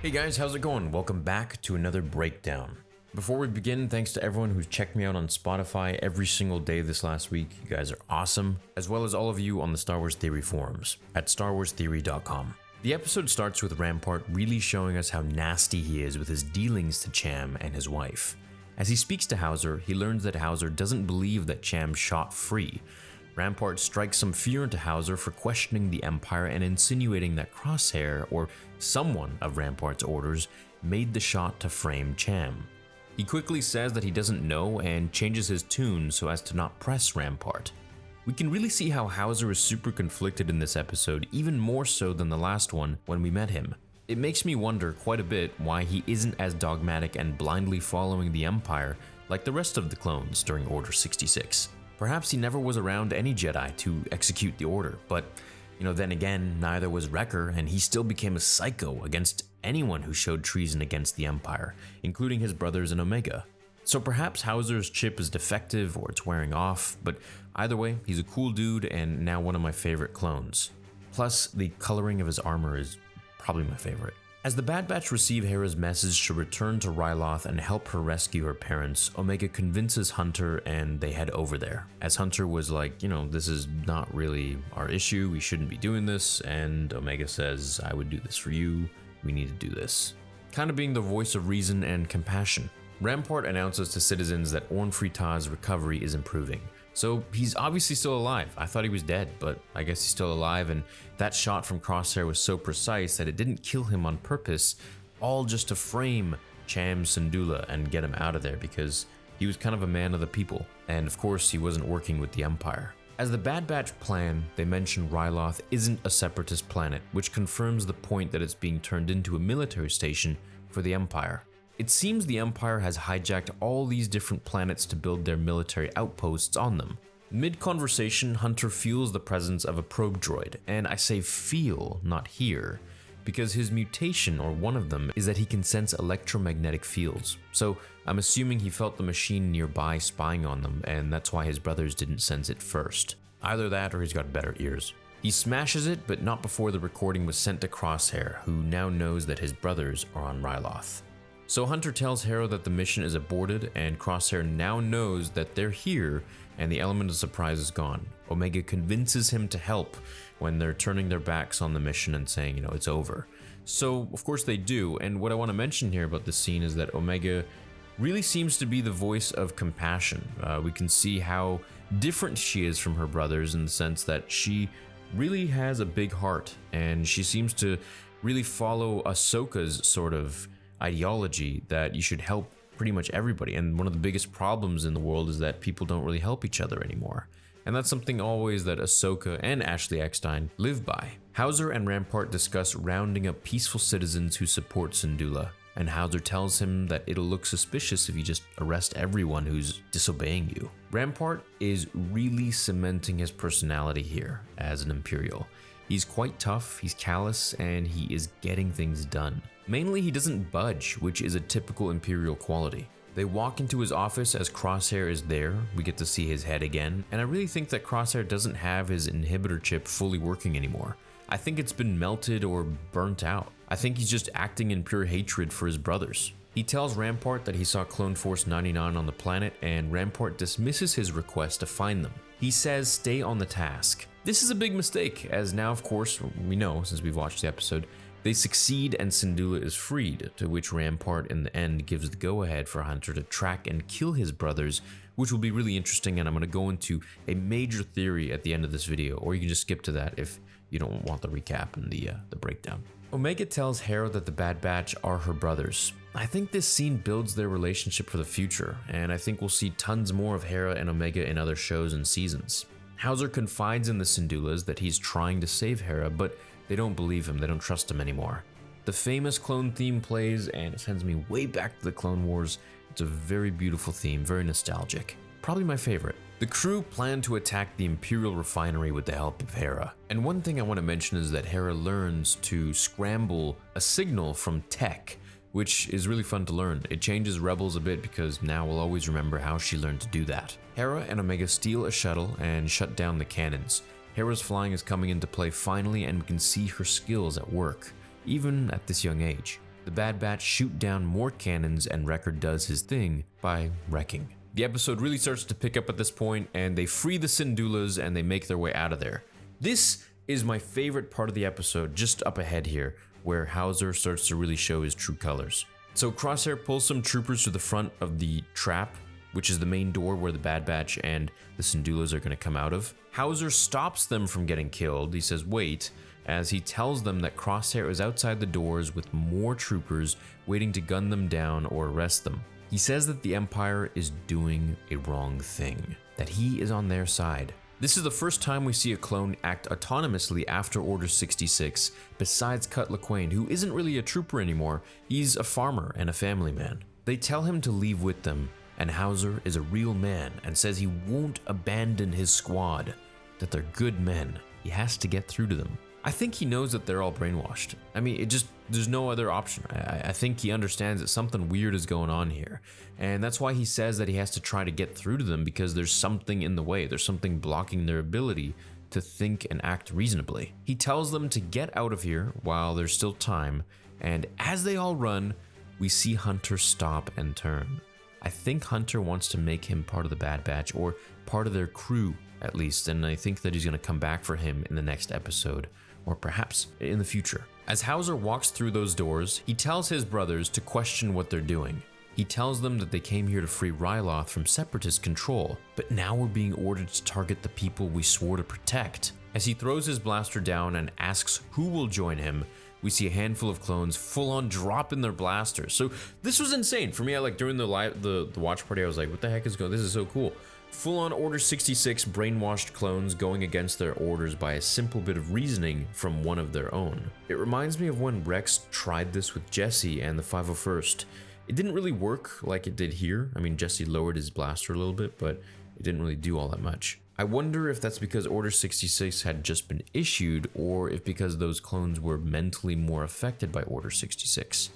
Hey guys, how's it going? Welcome back to another breakdown. Before we begin, thanks to everyone who's checked me out on Spotify every single day this last week. You guys are awesome, as well as all of you on the Star Wars Theory forums at starwarstheory.com. The episode starts with Rampart really showing us how nasty he is with his dealings to Cham and his wife. As he speaks to Hauser, he learns that Hauser doesn't believe that Cham shot free. Rampart strikes some fear into Hauser for questioning the Empire and insinuating that Crosshair, or someone of Rampart's orders, made the shot to frame Cham. He quickly says that he doesn't know and changes his tune so as to not press Rampart. We can really see how Hauser is super conflicted in this episode, even more so than the last one when we met him. It makes me wonder quite a bit why he isn't as dogmatic and blindly following the Empire like the rest of the clones during Order 66. Perhaps he never was around any Jedi to execute the order, but then again, neither was Wrecker, and he still became a psycho against anyone who showed treason against the Empire, including his brothers in Omega. So perhaps Hauser's chip is defective or it's wearing off, but either way, he's a cool dude and now one of my favorite clones. Plus, the coloring of his armor is probably my favorite. As the Bad Batch receive Hera's message to return to Ryloth and help her rescue her parents, Omega convinces Hunter and they head over there. As Hunter was like, this is not really our issue, we shouldn't be doing this, and Omega says, I would do this for you, we need to do this. Kind of being the voice of reason and compassion. Rampart announces to citizens that Orn Free Taa's recovery is improving. So he's obviously still alive. I thought he was dead, but I guess he's still alive, and that shot from Crosshair was so precise that it didn't kill him on purpose, all just to frame Cham Syndulla and get him out of there because he was kind of a man of the people, and of course he wasn't working with the Empire. As the Bad Batch plan, they mention Ryloth isn't a separatist planet, which confirms the point that it's being turned into a military station for the Empire. It seems the Empire has hijacked all these different planets to build their military outposts on them. Mid-conversation, Hunter feels the presence of a probe droid, and I say feel, not hear, because his mutation, or one of them, is that he can sense electromagnetic fields. So I'm assuming he felt the machine nearby spying on them, and that's why his brothers didn't sense it first. Either that or he's got better ears. He smashes it, but not before the recording was sent to Crosshair, who now knows that his brothers are on Ryloth. So Hunter tells Hera that the mission is aborted, and Crosshair now knows that they're here and the element of surprise is gone. Omega convinces him to help when they're turning their backs on the mission and saying, it's over. So of course they do, and what I want to mention here about this scene is that Omega really seems to be the voice of compassion. We can see how different she is from her brothers in the sense that she really has a big heart, and she seems to really follow Ahsoka's sort of ideology that you should help pretty much everybody, and one of the biggest problems in the world is that people don't really help each other anymore. And that's something always that Ahsoka and Ashley Eckstein live by. Hauser and Rampart discuss rounding up peaceful citizens who support Syndulla, and Hauser tells him that it'll look suspicious if you just arrest everyone who's disobeying you. Rampart is really cementing his personality here as an Imperial. He's quite tough, he's callous, and he is getting things done. Mainly, he doesn't budge, which is a typical Imperial quality. They walk into his office as Crosshair is there, we get to see his head again, and I really think that Crosshair doesn't have his inhibitor chip fully working anymore. I think it's been melted or burnt out. I think he's just acting in pure hatred for his brothers. He tells Rampart that he saw Clone Force 99 on the planet, and Rampart dismisses his request to find them. He says stay on the task. This is a big mistake, as now of course, we know since we've watched the episode, they succeed and Syndulla is freed, to which Rampart in the end gives the go-ahead for Hunter to track and kill his brothers, which will be really interesting, and I'm going to go into a major theory at the end of this video, or you can just skip to that if you don't want the recap and the breakdown. Omega tells Hera that the Bad Batch are her brothers. I think this scene builds their relationship for the future, and I think we'll see tons more of Hera and Omega in other shows and seasons. Hauser confides in the Syndullas that he's trying to save Hera, but they don't believe him, they don't trust him anymore. The famous clone theme plays, and it sends me way back to the Clone Wars. It's a very beautiful theme, very nostalgic. Probably my favorite. The crew plan to attack the Imperial refinery with the help of Hera. And one thing I want to mention is that Hera learns to scramble a signal from Tech, which is really fun to learn. It changes Rebels a bit because now we'll always remember how she learned to do that. Hera and Omega steal a shuttle and shut down the cannons. Hera's flying is coming into play finally, and we can see her skills at work, even at this young age. The Bad Batch shoot down more cannons and Wrecker does his thing by wrecking. The episode really starts to pick up at this point, and they free the Syndulas and they make their way out of there. This is my favorite part of the episode, just up ahead here, where Hauser starts to really show his true colors. So Crosshair pulls some troopers to the front of the trap, which is the main door where the Bad Batch and the Syndulas are going to come out of. Hauser stops them from getting killed. He says, wait, as he tells them that Crosshair is outside the doors with more troopers waiting to gun them down or arrest them. He says that the Empire is doing a wrong thing, that he is on their side. This is the first time we see a clone act autonomously after Order 66, besides Cut Lawquane, who isn't really a trooper anymore. He's a farmer and a family man. They tell him to leave with them, and Hauser is a real man and says he won't abandon his squad, that they're good men. He has to get through to them. I think he knows that they're all brainwashed. I mean, there's no other option. I think he understands that something weird is going on here. And that's why he says that he has to try to get through to them, because there's something in the way. There's something blocking their ability to think and act reasonably. He tells them to get out of here while there's still time. And as they all run, we see Hunter stop and turn. I think Hunter wants to make him part of the Bad Batch, or part of their crew at least. And I think that he's going to come back for him in the next episode, or perhaps in the future. As Hauser walks through those doors, he tells his brothers to question what they're doing. He tells them that they came here to free Ryloth from Separatist control, but now we're being ordered to target the people we swore to protect. As he throws his blaster down and asks who will join him, we see a handful of clones full on drop in their blasters. So this was insane for me. During the watch party, I was like, what the heck is going on? This is so cool. Full-on Order 66 brainwashed clones going against their orders by a simple bit of reasoning from one of their own. It reminds me of when Rex tried this with Jesse and the 501st. It didn't really work like it did here. I mean, Jesse lowered his blaster a little bit, but it didn't really do all that much. I wonder if that's because Order 66 had just been issued, or if because those clones were mentally more affected by Order 66,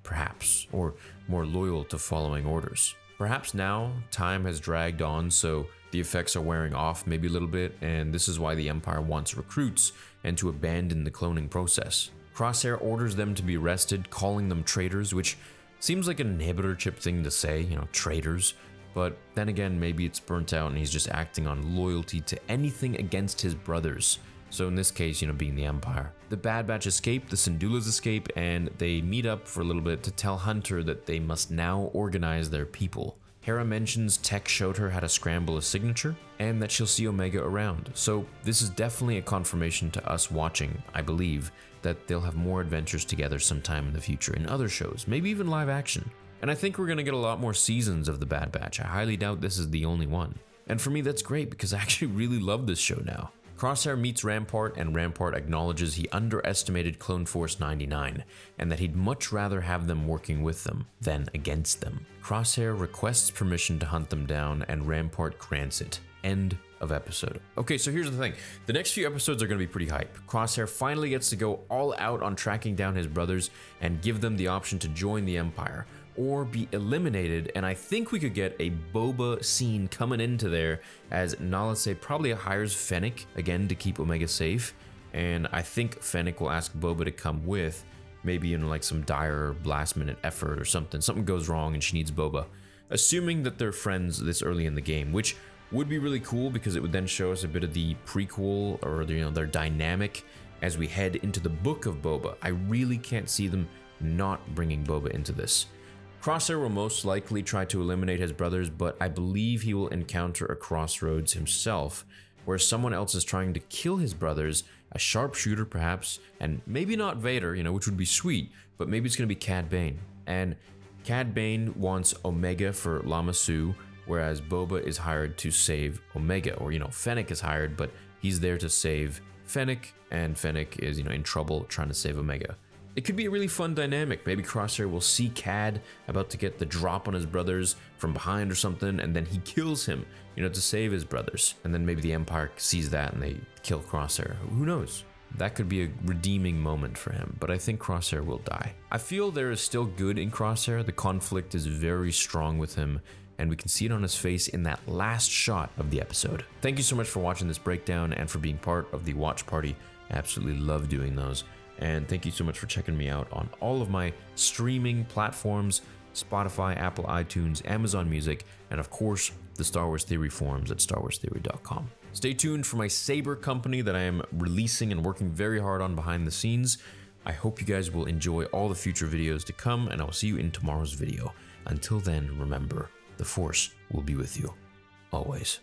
perhaps, or more loyal to following orders. Perhaps now, time has dragged on, so the effects are wearing off maybe a little bit, and this is why the Empire wants recruits and to abandon the cloning process. Crosshair orders them to be arrested, calling them traitors, which seems like an inhibitor chip thing to say, traitors. But then again, maybe it's burnt out and he's just acting on loyalty to anything against his brothers. So in this case, being the Empire. The Bad Batch escape, the Syndulas escape, and they meet up for a little bit to tell Hunter that they must now organize their people. Hera mentions Tech showed her how to scramble a signature, and that she'll see Omega around. So this is definitely a confirmation to us watching, I believe, that they'll have more adventures together sometime in the future in other shows, maybe even live action. And I think we're going to get a lot more seasons of the Bad Batch. I highly doubt this is the only one. And for me, that's great because I actually really love this show now. Crosshair meets Rampart, and Rampart acknowledges he underestimated Clone Force 99, and that he'd much rather have them working with them than against them. Crosshair requests permission to hunt them down, and Rampart grants it. End of episode. Okay, so here's the thing. The next few episodes are going to be pretty hype. Crosshair finally gets to go all out on tracking down his brothers and give them the option to join the Empire or be eliminated, and I think we could get a Boba scene coming into there as Nala Se probably hires Fennec again to keep Omega safe, and I think Fennec will ask Boba to come with, maybe in like some dire last minute effort or something. Something goes wrong and she needs Boba, assuming that they're friends this early in the game, which would be really cool because it would then show us a bit of the prequel or their dynamic as we head into the book of Boba. I really can't see them not bringing Boba into this. Crosshair will most likely try to eliminate his brothers, but I believe he will encounter a crossroads himself, where someone else is trying to kill his brothers, a sharpshooter perhaps, and maybe not Vader, which would be sweet, but maybe it's going to be Cad Bane. And Cad Bane wants Omega for Lama Su, whereas Boba is hired to save Omega, or Fennec is hired, but he's there to save Fennec, and Fennec is in trouble trying to save Omega. It could be a really fun dynamic. Maybe Crosshair will see Cad about to get the drop on his brothers from behind or something, and then he kills him, to save his brothers. And then maybe the Empire sees that and they kill Crosshair. Who knows? That could be a redeeming moment for him, but I think Crosshair will die. I feel there is still good in Crosshair. The conflict is very strong with him, and we can see it on his face in that last shot of the episode. Thank you so much for watching this breakdown and for being part of the watch party. I absolutely love doing those. And thank you so much for checking me out on all of my streaming platforms, Spotify, Apple iTunes, Amazon Music, and of course, the Star Wars Theory forums at starwarstheory.com. Stay tuned for my Saber company that I am releasing and working very hard on behind the scenes. I hope you guys will enjoy all the future videos to come, and I will see you in tomorrow's video. Until then, remember, the Force will be with you, always.